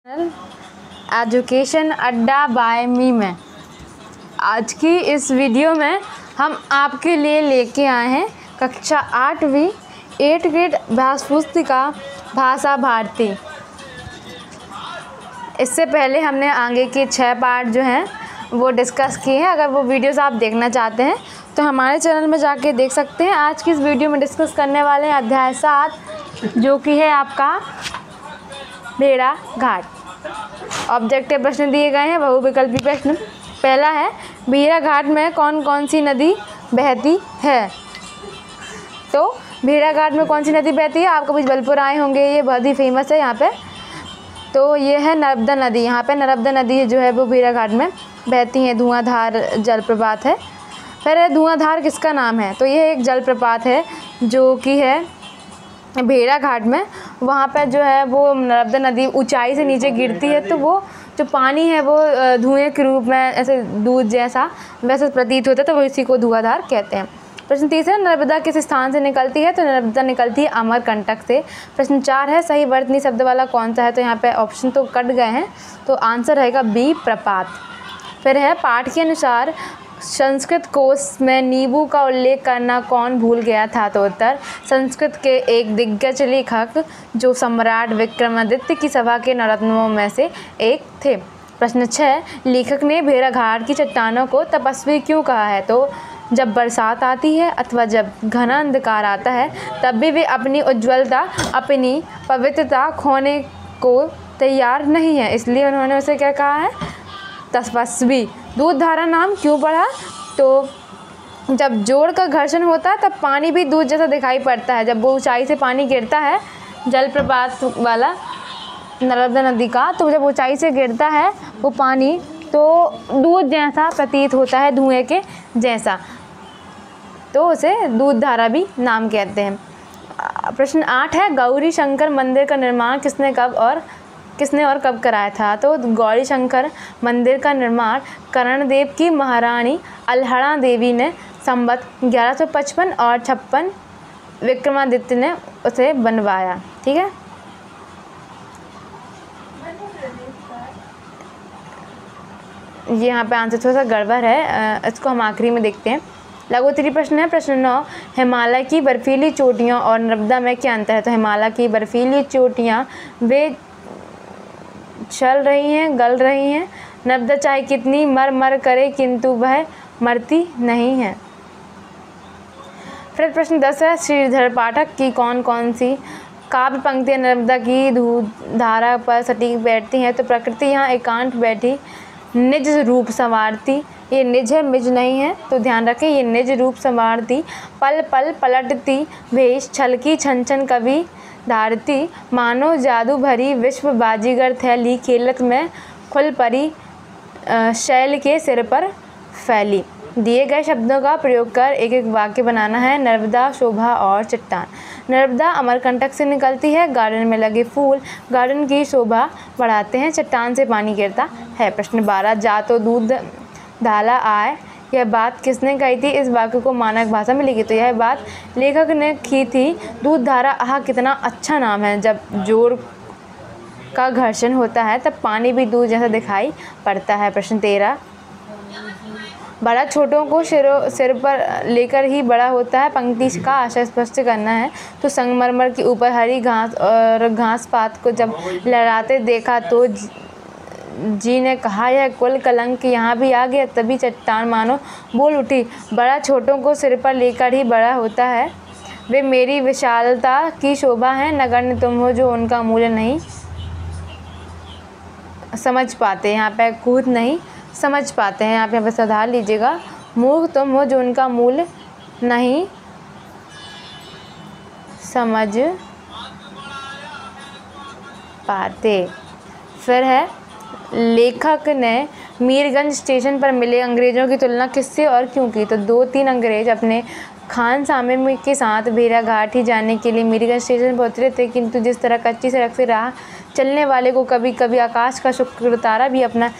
Education अड्डा bye मी में आज की इस वीडियो में हम आपके लिए लेके आए हैं कक्षा 8वीं 8th ग्रेड अभ्यास पुस्तिका भाषा भारती। इससे पहले हमने आगे के 6 पार्ट जो हैं वो डिस्कस किए हैं। अगर वो वीडियोस आप देखना चाहते हैं तो हमारे चैनल में जाके देख सकते हैं। आज की इस वीडियो में डिस्कस करने वाले हैं अध्याय 7 जो कि है आपका भेड़ाघाट। ऑब्जेक्टिव प्रश्न दिए गए हैं, बहुविकल्पी प्रश्न। पहला है भेड़ाघाट में कौन कौन सी नदी बहती है। तो भेड़ाघाट में कौन सी नदी बहती है, आपको कुछ जबलपुर आए होंगे, ये बहुत ही फेमस है यहाँ पे। तो ये है नर्मदा नदी। यहाँ पे नर्मदा नदी जो है वो भेड़ाघाट में बहती है। धुआंधार जलप्रपात है। फिर धुआंधार किसका नाम है, तो ये एक जलप्रपात है जो कि है भेड़ाघाट में। वहाँ पर जो है वो नर्मदा नदी ऊंचाई से नीचे गिरती है, तो वो जो पानी है वो धुएं के रूप में ऐसे दूध जैसा वैसे प्रतीत होता है, तो वो इसी को धुआंधार कहते हैं। प्रश्न 3 है नर्मदा किस स्थान से निकलती है, तो नर्मदा निकलती है अमरकंटक से। प्रश्न 4 है सही वर्तनी शब्द वाला कौन सा है, तो यहाँ पे ऑप्शन तो कट गए हैं, तो आंसर रहेगा बी प्रपात। फिर है पाठ के अनुसार संस्कृत कोश में नींबू का उल्लेख करना कौन भूल गया था, तो उत्तर संस्कृत के एक दिग्गज लेखक जो सम्राट विक्रमादित्य की सभा के नवरत्नों में से एक थे। प्रश्न 6 लेखक ने भेड़ाघाट की चट्टानों को तपस्वी क्यों कहा है, तो जब बरसात आती है अथवा जब घना अंधकार आता है तब भी वे अपनी उज्ज्वलता अपनी पवित्रता खोने को तैयार नहीं है, इसलिए उन्होंने उसे क्या कहा है, तपस्वी। दूध धारा नाम क्यों पड़ा, तो जब जोड़ का घर्षण होता है तब पानी भी दूध जैसा दिखाई पड़ता है। जब वो ऊंचाई से पानी गिरता है जलप्रपात वाला नर्मदा नदी का, तो जब ऊंचाई से गिरता है वो पानी तो दूध जैसा प्रतीत होता है, धुएं के जैसा, तो उसे दूध धारा भी नाम कहते हैं। प्रश्न 8 है गौरी शंकर मंदिर का निर्माण किसने और कब कराया था, तो गौरी शंकर मंदिर का निर्माण कर्णदेव की महारानी अल्हड़ा देवी ने संवत 1155 और 56 विक्रमादित्य ने उसे बनवाया। ठीक है, ये यहाँ पे आंसर थोड़ा सा गड़बड़ है, इसको हम आखिरी में देखते हैं। लघुत्तरीय प्रश्न है प्रश्न 9 हिमालय की बर्फीली चोटियाँ और नर्मदा में क्या अंतर है, तो हिमालय की बर्फीली चोटियाँ वे चल रही हैं, गल रही हैं। नर्मदा चाहे कितनी मर करे किंतु वह मरती नहीं है। फिर प्रश्न 10 है श्रीधर पाठक की कौन कौन सी काव्य पंक्तियाँ नर्मदा की धारा पर सटीक बैठती हैं, तो प्रकृति यहाँ एकांत बैठी निज रूप संवारती, ये निज है मिज नहीं है, तो ध्यान रखें, ये निज रूप संवारती। पल पल पलटती भेष छलकी छन छन कभी धारती, मानो जादू भरी विश्व बाजीगर थैली खेलत में खुल परी शैल के सिर पर फैली। दिए गए शब्दों का प्रयोग कर एक एक वाक्य बनाना है। नर्मदा शोभा और चट्टान। नर्मदा अमरकंटक से निकलती है, गार्डन में लगे फूल गार्डन की शोभा बढ़ाते हैं, चट्टान से पानी गिरता है। प्रश्न 12 जा तो दूध धाला आए, यह बात किसने कही थी, इस वाक्य को मानक भाषा में लिखी, तो यह बात लेखक ने की थी। दूध धारा आह कितना अच्छा नाम है, जब जोड़ का घर्षण होता है तब पानी भी दूध जैसा दिखाई पड़ता है। प्रश्न 13 बड़ा छोटों को सिर पर लेकर ही बड़ा होता है, पंक्ति का आशय स्पष्ट करना है। तो संगमरमर के ऊपर हरी घास और घास पात को जब लहराते देखा तो जी ने कहा यह कुल कलंक यहाँ भी आ गया, तभी चट्टान मानो बोल उठी, बड़ा छोटों को सिर पर लेकर ही बड़ा होता है, वे मेरी विशालता की शोभा है, नगण्य तुम हो जो उनका मूल्य नहीं समझ पाते। यहाँ पे कूद नहीं समझ पाते हैं, यहाँ पे सुधार लीजिएगा, मूर्ख तुम हो जो उनका मूल्य नहीं समझ पाते। फिर है लेखक ने मीरगंज स्टेशन पर मिले अंग्रेज़ों की तुलना किससे और क्यों की, तो 2-3 अंग्रेज अपने खानसामे के साथ भेड़ाघाट ही जाने के लिए मीरगंज स्टेशन पर उतरे थे, किंतु जिस तरह कच्ची सड़क से राह चलने वाले को कभी कभी आकाश का शुक्र तारा भी अपना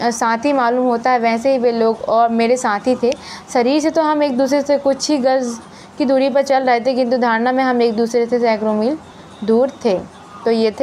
साथी मालूम होता है, वैसे ही वे लोग और मेरे साथी थे। शरीर से तो हम एक दूसरे से कुछ ही गज की दूरी पर चल रहे थे, किंतु धारणा में हम एक दूसरे से सैकड़ों मील दूर थे। तो ये थे